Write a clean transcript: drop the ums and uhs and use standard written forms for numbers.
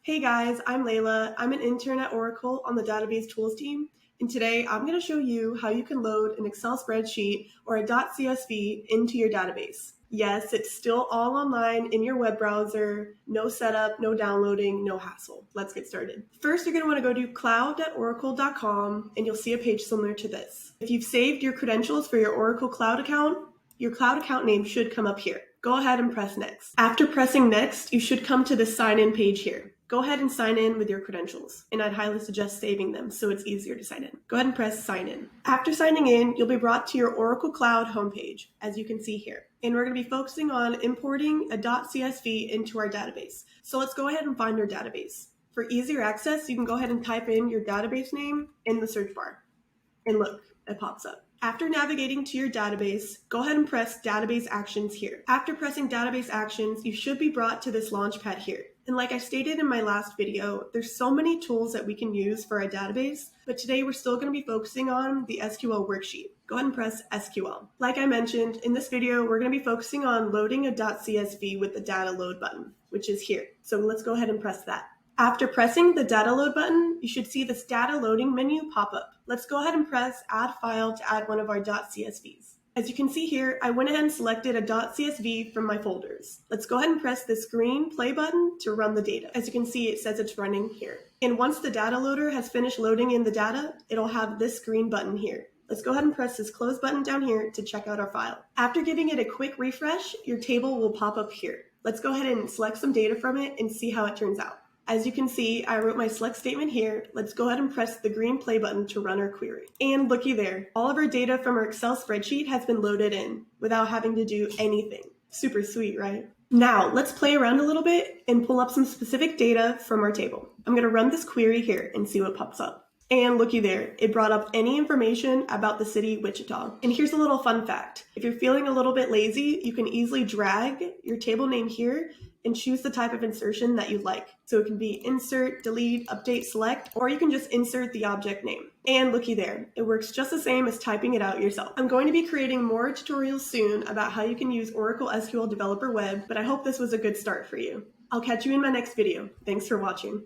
Hey guys, I'm Layla. I'm an intern at Oracle on the database tools team, and today I'm going to show you how you can load an Excel spreadsheet or a .csv into your database. Yes, it's still all online in your web browser, no setup, no downloading, no hassle. Let's get started. First, you're going to want to go to cloud.oracle.com and you'll see a page similar to this. If you've saved your credentials for your Oracle Cloud account, your cloud account name should come up here. Go ahead and press next. After pressing next, you should come to the sign in page here. Go ahead and sign in with your credentials, and I'd highly suggest saving them so it's easier to sign in. Go ahead and press sign in. After signing in, you'll be brought to your Oracle Cloud homepage, as you can see here. And we're going to be focusing on importing a .csv into our database. So let's go ahead and find our database. For easier access, you can go ahead and type in your database name in the search bar. And look, it pops up. After navigating to your database, go ahead and press Database Actions here. After pressing Database Actions, you should be brought to this launchpad here. And like I stated in my last video, there's so many tools that we can use for our database, but today we're still going to be focusing on the SQL worksheet. Go ahead and press SQL. Like I mentioned, in this video, we're going to be focusing on loading a .csv with the data load button, which is here. So let's go ahead and press that. After pressing the data load button, you should see this data loading menu pop up. Let's go ahead and press add file to add one of our .csvs. As you can see here, I went ahead and selected a .csv from my folders. Let's go ahead and press this green play button to run the data. As you can see, it says it's running here. And once the data loader has finished loading in the data, it'll have this green button here. Let's go ahead and press this close button down here to check out our file. After giving it a quick refresh, your table will pop up here. Let's go ahead and select some data from it and see how it turns out. As you can see, I wrote my select statement here. Let's go ahead and press the green play button to run our query. And looky there, all of our data from our Excel spreadsheet has been loaded in without having to do anything. Super sweet, right? Now, let's play around a little bit and pull up some specific data from our table. I'm going to run this query here and see what pops up. And looky there, it brought up any information about the city, Wichita. And here's a little fun fact. If you're feeling a little bit lazy, you can easily drag your table name here and choose the type of insertion that you like. So it can be insert, delete, update, select, or you can just insert the object name. And looky there, it works just the same as typing it out yourself. I'm going to be creating more tutorials soon about how you can use Oracle SQL Developer Web, but I hope this was a good start for you. I'll catch you in my next video. Thanks for watching.